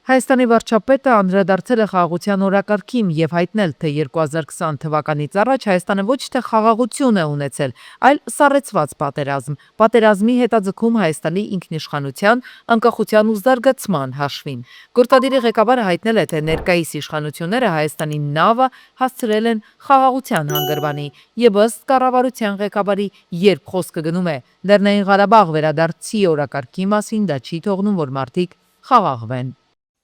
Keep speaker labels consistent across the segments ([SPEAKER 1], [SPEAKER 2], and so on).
[SPEAKER 1] Հայաստանի վարչապետը անդրադարձել է խաղաղության օրակարգին եւ հայտնել, թե 2020 թվականից առաջ Հայաստանը ոչ թե խաղաղություն է ունեցել, այլ սառեցված պատերազմ։ Պատերազմի հետաձգում Հայաստանի ինքնիշխանության, անկախության ու զարգացման հաշվին։ Գործադիրի ղեկավարը հայտնել է, թե ներկայիս իշխանությունները Հայաստանի նավը հասցրել են խաղաղության հանգրվանի եւ ըստ կառավարության ղեկավարի, երբ խոսքը գնում է Լեռնային Ղարաբաղ վերադարձի օրակարգի մասին, դա չի թողնում, որ մարդիկ խաղաղվեն։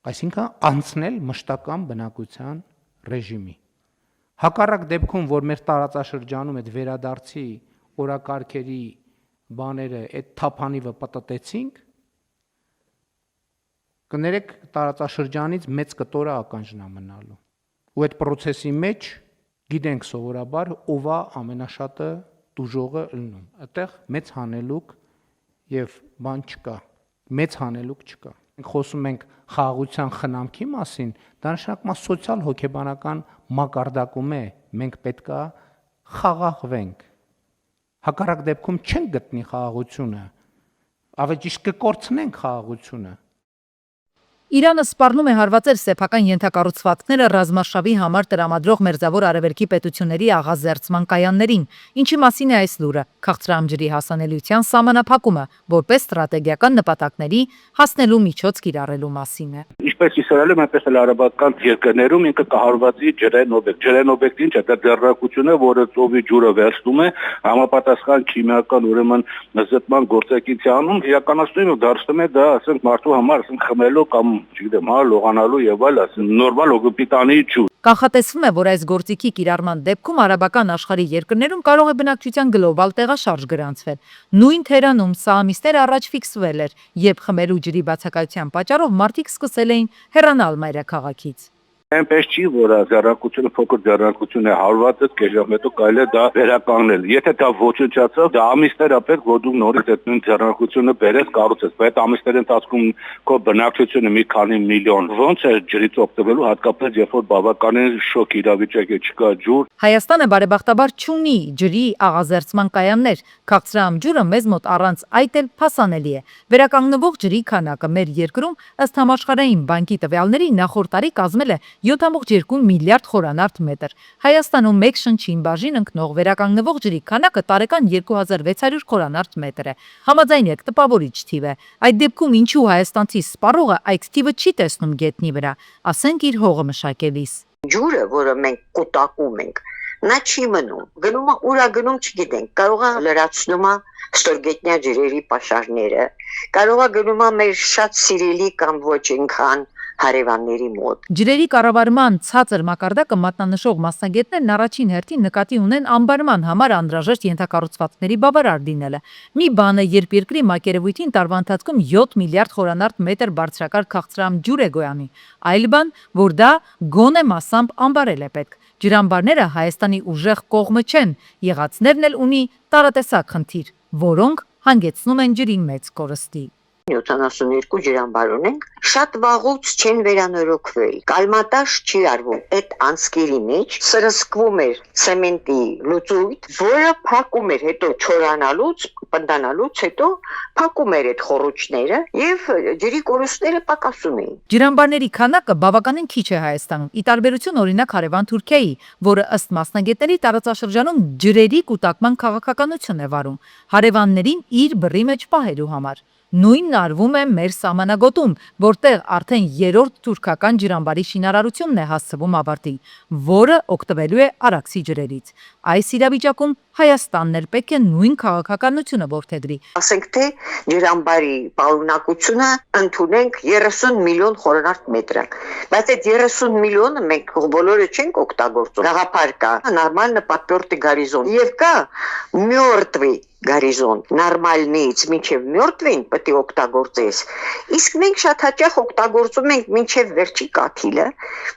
[SPEAKER 2] Այսինքն անցնել մշտական բնակության ռեժիմի։ Հակառակ դեպքում, որ մեր տարածաշրջանում այդ վերադարձի օրակարգերի բաները այդ թափանիվը պտտեցինք, կներեք տարածաշրջանից մեծ կտորը ականջնա մնալու։ Ու այդ process-ի մեջ գիտենք սովորաբար ով է ամենաշատը դուժողը ըլնում։ Այդտեղ մեծ հանելուկ եւ բան չկա։ Մեծ հանելուկ չկա։ Մենք խոսում ենք խաղաղության խնամքի մասին, դա նշանակում է սոցիալ հոգեբանական մակարդակում է, մենք պետքա խաղաղվենք։ Հակառակ դեպքում չենք գտնի խաղաղությունը, ավելի ճիշտ կկորցնենք խաղաղությունը։
[SPEAKER 1] Իրանը սպառնում է հարվածել սեփական ենթակառուցվածքները ռազմարշավի համար տրամադրող մերձավոր արևելքի պետությունների աղազերծման կայաններին, ինչի մասին է այս լուրը՝ քաղցրահամ հասանելիության սահմանափակումը, որպես ստրատեգիական նպատակների հասնելու միջոց կիրառելու մասին է։
[SPEAKER 3] Ինչպես Իսրայելում, այնպես էլ արաբական երկրներում ինքը կահարվածի ջրային օբյեկտ։ Ջրային օբյեկտը ինչ է, դա ձեռնարկություն է, որը ծովի ջուրը վերցնում է, համապատասխան քիմիական ուրեմն զտման գործակիցանում իրականացնում ու դարձնում է դա, ասենք, մարդու համար, ասենք, խմելու կամ չգիտեմ, լողանալու եւ այլ, ասենք, նորմալ օգուպիտանի ջուր։
[SPEAKER 1] Կանխատեսվում է, որ այս գործիքի կիրառման դեպքում արաբական աշխարհի երկրներում կարող է բնակչության գլոբալ տեղաշարժ գրանցվել։ Նույն Թերանում սա ամիսներ առաջ ֆիքսվել էր, երբ խմելու ջրի բացակայության պատճառով մարդիկ սկսել էին հեռանալ մայրաքաղաքից։
[SPEAKER 3] Այնպես չի, որ ձեռնարկությունը փոքր ձեռնարկություն է, հարվածը կեժամ հետո կարելի է դա վերականգնել։ Եթե դա ոչնչացավ, դա ամիսներ ապեր, որ դու նորից այդ նույն ձեռնարկությունը բերես, կառուցես, բայց ամիսների ընթացքում քո բնակչությունը մի քանի միլիոն ոնց է ջրից օգտվելու, հատկապես երբ որ բավականին շոկ իրավիճակ է, չկա ջուր։
[SPEAKER 1] Հայաստանը բարեբախտաբար չունի ջրի աղազերծման կայաններ, քաղցրահամ ջուրը մեզ մոտ առանց այդ էլ փասանելի է։ Վերականգնվող ջրի քանակը մեր երկրում ըստ համաշխարհային բանկի տվյալների նախորդ տարի կազմել է 7.2 միլիարդ խորանարդ մետր։ Հայաստանում մեկ շնչին բաժին ընկնող վերականգնվող ջրի քանակը տարեկան 2600 խորանարդ մետր է։ Համաձայն եք, տպավորիչ թիվ է։ Այդ դեպքում ինչու հայաստանցի սպառողը այդ թիվը չի տեսնում գետնի վրա, ասենք իր հողը մշակելիս։
[SPEAKER 4] Ջուրը, որը մենք կուտակում ենք, նա չի մնում։ Գնում է ուրա գնում չգիտենք, կարող է լրացնում է ստորգետնյա ջրերի պաշարները, կարող է գնում է մեր շատ սիրելի կամ ոչ այնքան հարևանների մոտ։
[SPEAKER 1] Ջրերի կառավարման ցածր մակարդակը մատնանշող մասնագետներն առաջին հերթին նկատի ունեն անբարման համար անհրաժեշտ ենթակառուցվածքների բավարար լինելը։ Մի բանը, երբ երկրի մակերևույթին տարվա ընթացքում 7 միլիարդ խորանարդ մետր բարձրակարգ քաղցրահամ ջուր է գոյանում, այլ բան, որ դա գոնե մասամբ անբարել է պետք։ Ջրամբարները Հայաստանի ուժեղ կողմը չեն, եղածներն էլ ունի տարատեսակ խնդիր, որոնք հանգեցնում են ջրի մեծ կորստի։
[SPEAKER 4] 72 ջրամբար ունենք, շատ վաղուց չեն վերանորոգվել, կալմատաշ չի արվում, այդ անցքերի մեջ սրսկվում էր ցեմենտի լուծույթ, որը փակում էր հետո չորանալուց, պնդանալուց հետո փակում էր այդ խոռոչները եւ ջրի կորուստները պակասում էին։
[SPEAKER 1] Ջրամբարների քանակը բավականին քիչ է Հայաստանում, ի տարբերություն օրինակ հարևան Թուրքիայի, որը ըստ մասնագետների տարածաշրջանում ջրերի կուտակման քաղաքականություն է վարում, հարևաններին իր բռի մեջ պահելու համար։ Նույնն արվում է մեր սահմանագոտում, որտեղ արդեն երրորդ թուրքական ջրամբարի շինարարությունն է հասցվում ավարտի, որը օգտվելու է Արաքսի ջրերից։ Այս իրավիճակում Հայաստանն էլ պետք է նույն քաղաքականությունը որդեգրի։
[SPEAKER 4] Ասենք թե ջրամբարի պարունակությունը ընդունենք 30 միլիոն խորանարդ մետր։ Բայց այդ 30 միլիոնը մենք բոլորը չենք օգտագործում։ Գաղափար կա, նորմալ պատվորտի գարիզոն եւ կա մյորտվի գարիզոն, նորմալնից մինչև մյորտվին պետք է օգտագործես։ Իսկ մենք շատ հաճախ օգտագործում ենք մինչև վերջի կաթիլը,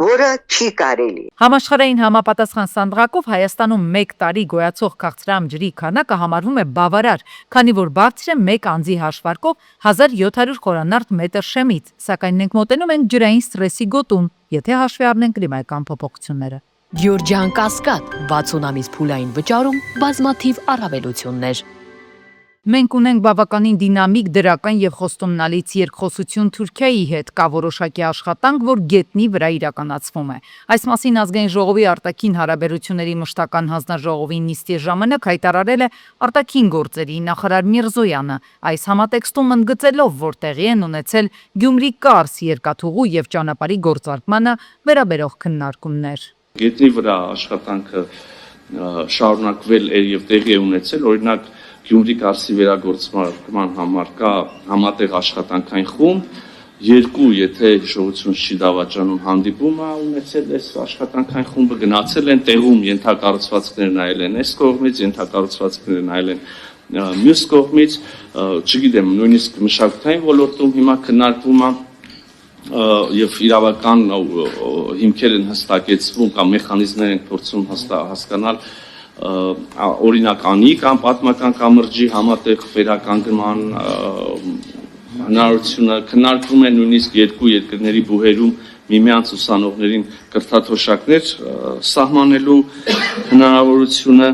[SPEAKER 4] որը չի կարելի։
[SPEAKER 1] Համաշխարհային համապատասխան սանդղակով Հայաստանում մեկ տարի գոյացող քաղցրահամ ջրի քանակը համարվում է բավարար, քանի որ բարձր է մեկ անձի հաշվարկով 1700 խորանարդ մետր շեմից, սակայն մենք մոտենում ենք ջրային սթրեսի գոտուն, եթե հաշվի առնենք կլիմայական փոփոխությունները։
[SPEAKER 5] Գյորջյան Կասկադ 60 ամիս փուլային վճարում բազմաթիվ առավելություններ։
[SPEAKER 1] Մենք ունենք բավականին դինամիկ, դրական եւ խոստումնալից երկխոսություն Թուրքիայի հետ, կա որոշակի աշխատանք, որ գետնի վրա իրականացվում է։ Այս մասին ազգային ժողովի արտաքին հարաբերությունների մշտական հանձնաժողովի նիստի ժամանակ հայտարարել է արտաքին գործերի նախարար Միրզոյանը, այս համատեքստում ընդգծելով, որ տեղի են ունեցել Գյումրի-Կարս երկաթուղու եւ ճանապարհի գործարկմանը վերաբերող քննարկումներ։
[SPEAKER 5] Գետնի վրա աշխատանքը շարունակվել է եւ տեղի է ունեցել, օրինակ Գյումրի-Կարսի վերագործման համար կա համատեղ աշխատանքային խումբ, երկու, եթե հիշողություն չի դավաճանում, հանդիպում է ունեցել այս աշխատանքային խումբը, գնացել են տեղում ենթակառուցվածքներ նայել են այս կողմից, ենթակառուցվածքներ նայել են մյուս կողմից, չգիտեմ, նույնիսկ մշակութային ոլորտում հիմա քննարկվում է եւ իրավական հիմքեր են հստակեցվում կամ մեխանիզմներ են փորձում հասկանալ օրինակ անի կամ պատմական կամրջի համատեղ վերականգնման հնարավորությունը քննարկվում է նույնիսկ երկու երկրների բուհերում միմյանց ուսանողներին կրթաթոշակներ սահմանելու հնարավորությունը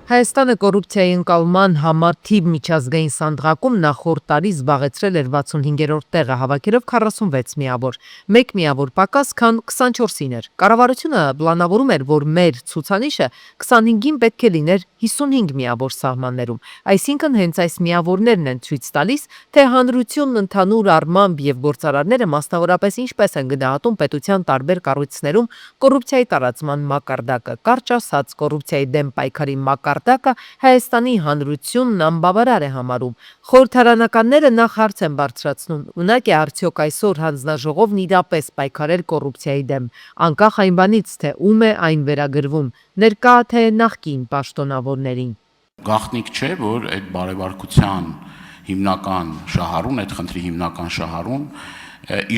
[SPEAKER 1] Հայաստանը կոռուպցիայի ընկալման համար թիվ միջազգային սանդղակում նախորդ տարի զբաղեցրել էր 65-րդ տեղը, հավաքելով 46 միավոր, 1 միավոր պակաս, քան 24-ին էր։ Կառավարությունը պլանավորում էր, որ մեր ցուցանիշը 25-ին պետք է լիներ 55 միավոր սահմաններում, այսինքն հենց այս միավորներն են ցույց տալիս, թե հանրությունն ընդհանուր առմամբ եւ գործարարները մասնավորապես ինչպես են գնահատում պետության տարբեր կառույցներում կոռուպցիայի տարածման մակարդակը, կարճ ասած կոռուպցիայի դեմ պայքարի մակարդակը Հայաստանի հանրությունն անբավարար է համարում։ Խորհրդարանականները նախ հարց են բարձրացնում, ունակ է արդյոք այսօր հանձնաժողովն իրապես պայքարել կոռուպցիայի դեմ, անկախ այն բանից, թե ում է այն վերագրվում, ներկա թե նախկին պաշտոնավորներին։
[SPEAKER 6] Գաղտնիք չէ, որ այդ բարեվարկության հիմնական շահառուն, այդ խնդրի հիմնական շահառուն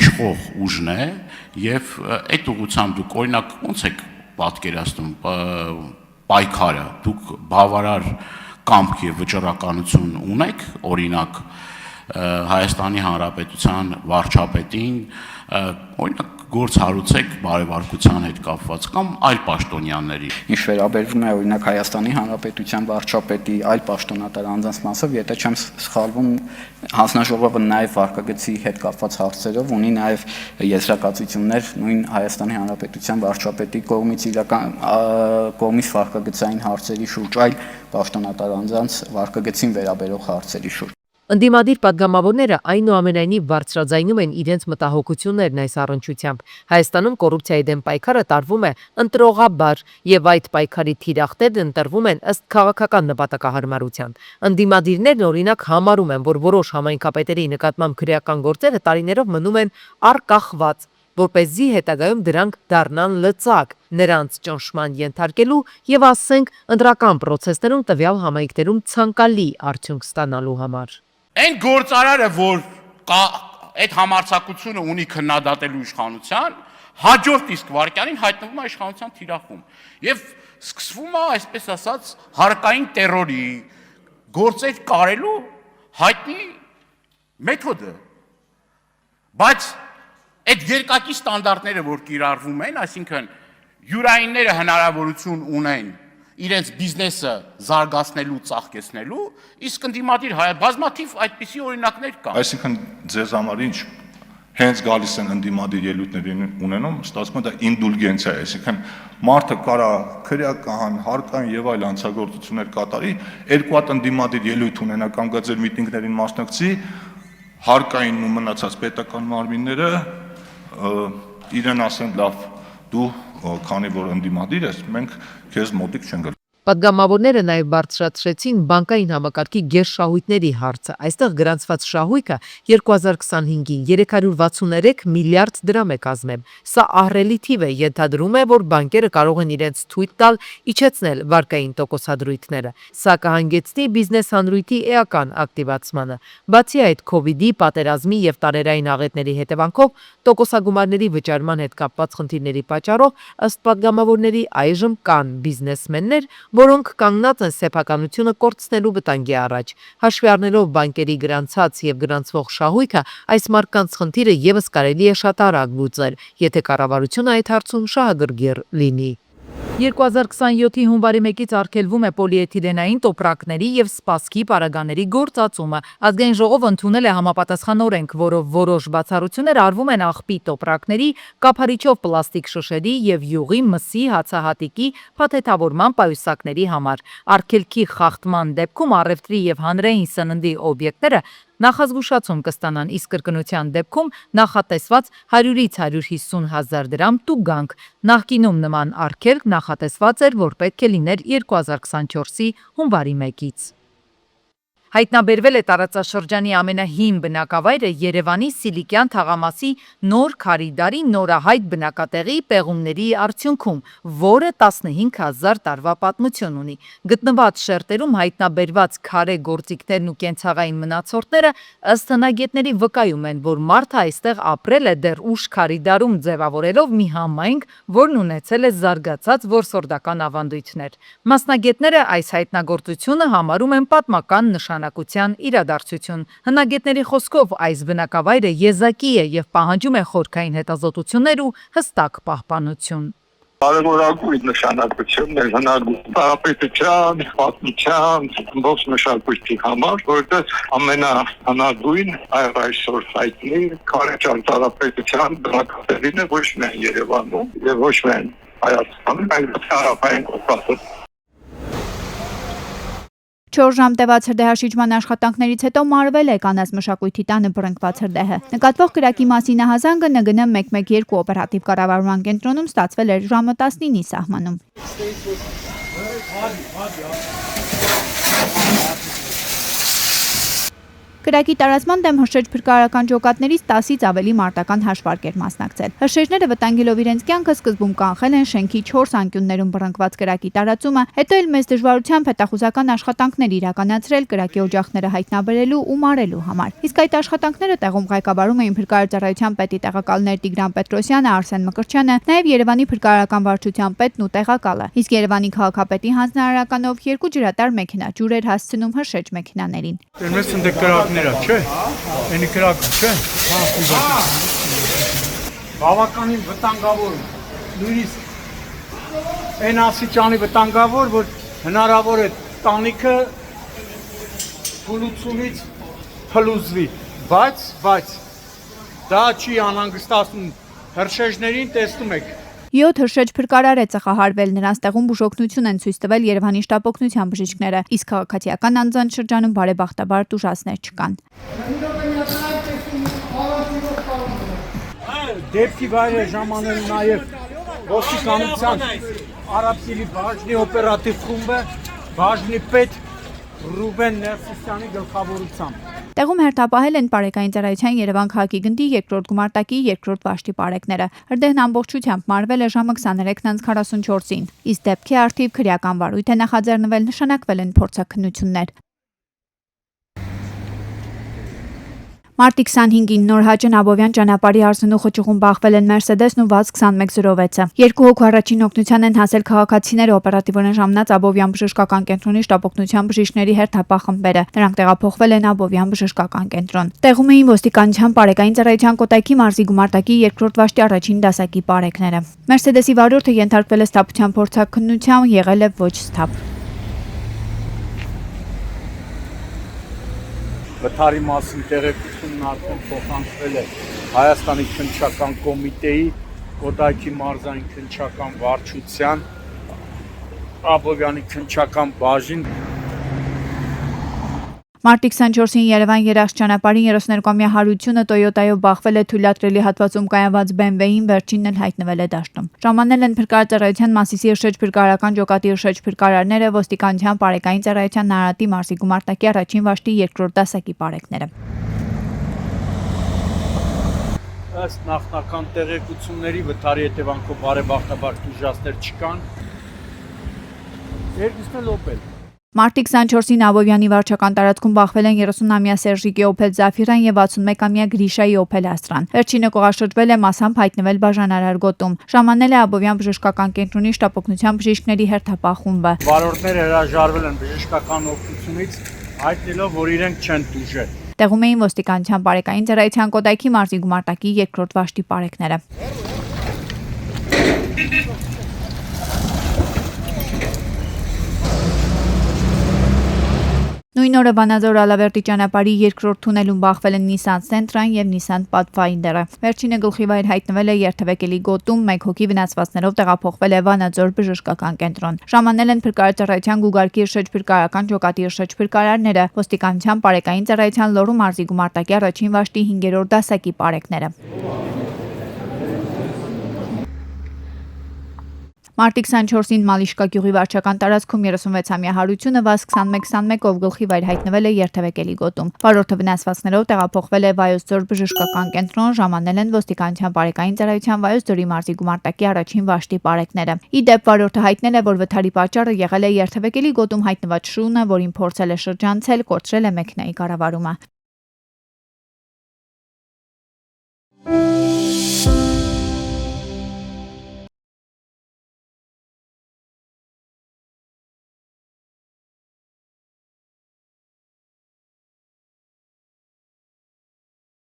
[SPEAKER 6] իշխող ուժն է եւ այդ ուղղությամբ դուք օրինակ ոնց եք պատկերացնում պայքարը, դուք բավարար կամք եւ վճռականություն ունեք, օրինակ Հայաստանի Հանրապետության վարչապետին, օրինակ գործ հարուցեք բարեվարկության հետ կապված կամ այլ պաշտոնյաների։
[SPEAKER 7] Ինչ վերաբերվում է օրինակ Հայաստանի Հանրապետության վարչապետի այլ պաշտոնատար անձանց մասով, եթե չեմ սխալվում, հանձնաժողովը նաև վարկագծի հետ կապված հարցերով ունի նաև եզրակացություններ նույն Հայաստանի Հանրապետության վարչապետի կողմից վարկագծային հարցերի շուրջ, այլ պաշտոնատար անձանց վարկագծին վերաբերող հարցերի շուրջ։
[SPEAKER 1] Ընդդիմադիր պատգամավորները այնուամենայնիվ բարձրաձայնում են իրենց մտահոգություններն այս առնչությամբ։ Հայաստանում կոռուպցիայի դեմ պայքարը տարվում է ընտրողաբար եւ այդ պայքարի թիրախներն ընտրվում են ըստ քաղաքական նպատակահարմարության։ Ընդդիմադիրներն օրինակ համարում են, որ որոշ համայնքապետերի նկատմամբ քրեական գործերը տարիներով մնում են առկախված, որպեսզի հետագայում դրանք դառնան լծակ, նրանց ճնշման ենթարկելու եւ ասենք ընտրական պրոցեսներում տվյալ համայնքներում ցանկալի արդյունք ստանալու համար։
[SPEAKER 6] Այն գործարարը, որ այդ համարձակությունը ունի քննադատելու իշխանության, հաջորդ իսկ վարքյանին հայտնվում է իշխանության թիրախում եւ սկսվում է, այսպես ասած, հարկային տերորի գործեր կարելու հայտնի մեթոդը։ Բայց այդ երկակի ստանդարտները, որ կիրառվում են, այսինքն յուրայինները հնարավորություն ունեն իրենց բիզնեսը զարգացնելու, ծաղկեցնելու, իսկ ընդդիմադիր բազմաթիվ այդպիսի օրինակներ կան։
[SPEAKER 8] Այսինքն ձեզ համար ինչ հենց գալիս են ընդդիմադիր ելույթներ ունենում, ստացվում է դա ինդուլգենցիա է, այսինքն մարդը կարա քրեական, հարկային եւ այլ անցագործություններ կատարի, երկու հատ ընդդիմադիր ելույթ ունենա կամ գա ձեր միտինգներին մասնակցի, հարկային ու մնացած պետական մարմինները իրեն ասեն լավ, դու քանի որ ընդդիմադիր ես, մենք քեզ մոտիկ չենք գալու։
[SPEAKER 1] Պատգամավորները նաև բարձրացրեցին բանկային համակարգի գերշահույթների հարցը։ Այստեղ գրանցված շահույթը 2025-ին 363 միլիարդ դրամ է կազմել։ Սա ահռելի թիվ է, ենթադրում է, որ բանկերը կարող են իրենց թույլ տալ իջեցնել վարկային տոկոսադրույթները։ Սա կհանգեցնի բիզնես հանրույթի էական ակտիվացմանը։ Բացի այդ, COVID-ի, պատերազմի եւ տարերային աղետների հետևանքով տոկոսագումարների վճարման հետ կապված խնդիրների պատճառով ըստ պատգամավորների այժմ կան բիզնեսմեններ, որոնք կանգնած են սեփականությունը կորցնելու վտանգի առաջ։ Հաշվի առնելով բանկերի գրանցած եւ գրանցվող շահույթը, այս մարդկանց խնդիրը եւս կարելի է շատ արագ լուծել, եթե կառավարությունը այդ հարցում շահագրգիռ լինի։ 2027-ի հունվարի 1-ից արգելվում է պոլիէթիլենային տոպրակների եւ սպասքի պարագաների գործածումը։ Ազգային ժողովը ընդունել է համապատասխան օրենք, որով որոշ բացառություններ արվում են աղբի տոպրակների, կափարիչով պլաստիկ շշերի եւ յուղի, մսի, հացահատիկի, փաթեթավորման պայուսակների համար։ Արգելքի խախտման դեպքում առևտրի եւ հանրային սննդի օբյեկտները նախազգուշացում կստանան, իսկ կրկնության դեպքում նախատեսված 100-ից 150 հազար դրամ տուգանք։ Նախկինում նման արգելք նախատեսված էր, որ պետք է լիներ 2024-ի հունվարի 1-ից։ Հայտնաբերվել է տարածաշրջանի ամենահին բնակավայրը Երևանի Սիլիկյան թաղամասի նոր քարի նորահայտ բնակատեղի պեղումների արդյունքում, որը 15,000 տարվա պատմություն ունի։ Գտնված շերտերում հայտնաբերված քարե գործիքներն ու կենցաղային մնացորդները ըստ հնագետների վկայում են, որ մարդը այստեղ ապրել է դեռ ուշ քարի դարում, ձևավորելով մի համայնք, որն ունեցել է զարգացած որսորդական ավանդույթներ։ Մասնագետները այս հայտնագործությունը համարում են պատմական նշանակության իրադարձություն։ Հնագետների խոսքով այս բնակավայրը եզակի է եւ պահանջում է խորքային հետազոտություններ ու հստակ պահպանություն։
[SPEAKER 9] Կարևորագույն նշանակություն է հնագույն պատմության ողջ մշակույթի համար, որտեղ ամենահնագույն այսօր հայտնի քարե ճարտարապետության բնակավայրն է ոչ միայն Երևանում եւ ոչ միայն Հայաստանում, այլ հարավային Կովկասում։
[SPEAKER 10] 4 ժամ տևած հրդեհաշիջման աշխատանքներից հետո մարվել է կանանց մշակույթի տանը բռնկված հրդեհը։ Նկատվող կրակի մասի նահազանգը ՆԳՆ 112 օպերատիվ կառավարման կենտրոնում ստացվել էր ժամը 19-ի սահմանում։ Կրակի տարածման դեմ հրշեջ փրկարարական ջոկատներից 10-ից ավելի մարտական հաշվարկ էր մասնակցել։ Հրշեջները վտանգելով իրենց կյանքը սկզբում կանխել են շենքի 4 անկյուններում բռնկված կրակի տարածումը, հետո էլ մեծ դժվարությամբ հետախուզական աշխատանքներ իրականացրել կրակի օջախները հայտնաբերելու ու մարելու համար։ Իսկ այդ աշխատանքները տեղում ղեկավարում էին փրկարարության պետի տեղակալներ Տիգրան Պետրոսյանը, Արսեն Մկրտչյանը, նաև Երևանի փրկարարական վարչության պետն ու տեղակալը։ Իսկ Երևանի քաղաքապետի հանձնարարականով 2 ջրատար մեքենա ջուր էր հասցնում հրշեջ մեքենաներին։
[SPEAKER 11] Չէ, այնի կրակը, չէ, բավականին վտանգավոր, նույնիսկ այն ասիճանի վտանգավոր, որ հնարավոր է տանիքը փլուծումից փլուզվի, բայց դա չի անհանգստացնում հրշեջներին, տեսնում եք։
[SPEAKER 10] 7 հրշեջ փրկարար է ծխահարվել, նրանց տեղում բուժօգնություն են ցույց տվել Երևանի շտապօգնության բժիշկները, իսկ քաղաքացիական անձանց շրջանում բարեբախտաբար տուժածներ չկան։
[SPEAKER 11] Դեպքի վայրը ժամանել նաև ոստիկանության Արաբսիլի բաժնի օպերատիվ խումբը, բաժնի պետ Ռուբեն Ներսիսյանի գլխավորությամբ։
[SPEAKER 10] Տեղում հերթապահել են Պարեկային ծառայության Երևան քաղաքի գնդի 2-րդ գումարտակի 2-րդ վաշտի պարեկները։ Հրդեհն ամբողջությամբ մարվել է ժամը 23:44-ին, իսկ դեպքի առթիվ քրեական վարույթ է նախաձեռնվել, նշանակվել են փորձաքննություններ։ Մարտի 25-ին Նոր Հաճն Աբովյան ճանապարհի Արսենու խճուղում բախվել են Մերսեդեսն ու ՎԱԶ-2106-ը։ Երկու հոգու առաջին օգնության են հասել քաղաքացիները, օպերատիվորեն ժամանած Աբովյան բժշկական կենտրոնի շտապօգնության բժիշկների հերթապահ խմբերը։ Նրանք տեղափոխվել են Աբովյան բժշկական կենտրոն։ Տեղում էին ոստիկանության Պարեկային ծառայության Կոտայքի մարզի գումարտակի 2-րդ վաշտի առաջին դասակի պարեկները։ Մերսեդեսի վարորդը ենթարկվել է սթափության փորձաքննության, եղել է ոչ սթափ։
[SPEAKER 11] Վթարի մասին տեղեկությունն արդեն փոխանցվել է Հայաստանի քննչական կոմիտեի, Կոտայքի մարզային քննչական վարչության, Աբովյանի քննչական բաժին։
[SPEAKER 10] Մարտի 24-ին Երևան երաշտ ճանապարհին 32-ամյա հարությունը Տոյոտայով բախվել է թույլատրելի հատվածում կայանված BMW-ին, վերջինն էլ հայտնվել է դաշտում։ Ժամանել են փրկարարության Մասիսի հրշեջ փրկարարական ջոկատի հրշեջ փրկարարները, ոստիկանության Պարեկային ծառայության Նարատի մարզի գումարտակի առաջին վաշտի 2-րդ դասակի պարեկները։
[SPEAKER 11] Ըստ նախնական տեղեկությունների վթարի հետևանքով բարեբախտաբար տուժածներ չկան։ Երկուսն էլ Opel։
[SPEAKER 10] Մարտի 24-ին Աբովյանի վարչական տարածքում բախվել են 30-ամյա Սերժիկի Opel Zafira-ն եւ 61-ամյա Գրիշայի Opel Astra-ն։ Վերջինը կողաշրջվել է մասամբ հայտնվել բաժանարար գոտում։ Ժամանել է Աբովյան բժշկական կենտրոնի շտապօգնության բժիշկների հերթապահ խումբը։
[SPEAKER 11] Վարորդները հրաժարվել են բժշկական օգնությունից, հայտնելով, որ իրենք չեն տուժել։
[SPEAKER 10] Տեղում էին ոստիկանության Պարեկային ծառայության Կոտայքի մարզի գումարտակի 2-րդ վաշտի պարեկները։ Նույն օրը Վանաձոր Ալավերդի ճանապարհի երկրորդ թունելում բախվել են Nissan Sentra-ն եւ Nissan Pathfinder-ը։ Վերջինը գլխիվայր հայտնվել է երթևեկելի գոտում, 1 հոգի վնասվածքներով տեղափոխվել է Վանաձոր բժշկական կենտրոն։ Ժամանել են փրկարարության Գուգարկի շրջփրկարարական ջոկատի շրջփրկարարները, ոստիկանության Պարեկային ծառայության Լոռու մարզի գումարտակի առաջին վաշտի 5-րդ դասակի պարեկները։ Մարտի 24-ին Մալիշկա գյուղի վարչական տարածքում 36-ամյա Հարությունը վազ 21-ով գլխիվայր հայտնվել է երթևեկելի գոտում։ Վարորդը վնասվածքներով տեղափոխվել է Վայոց ձոր բժշկական կենտրոն, ժամանել են ոստիկանության Պարեկային ծառայության Վայոց ձորի մարզի գումարտակի առաջին վաշտի պարեկները։ Ի դեպ վարորդը հայտնել է, որ վթարի պատճառը եղել է երթևեկելի գոտում հայտնված շունը, որին փորձել է շրջանցել, կորցրել է մեքենայի կառավարումը։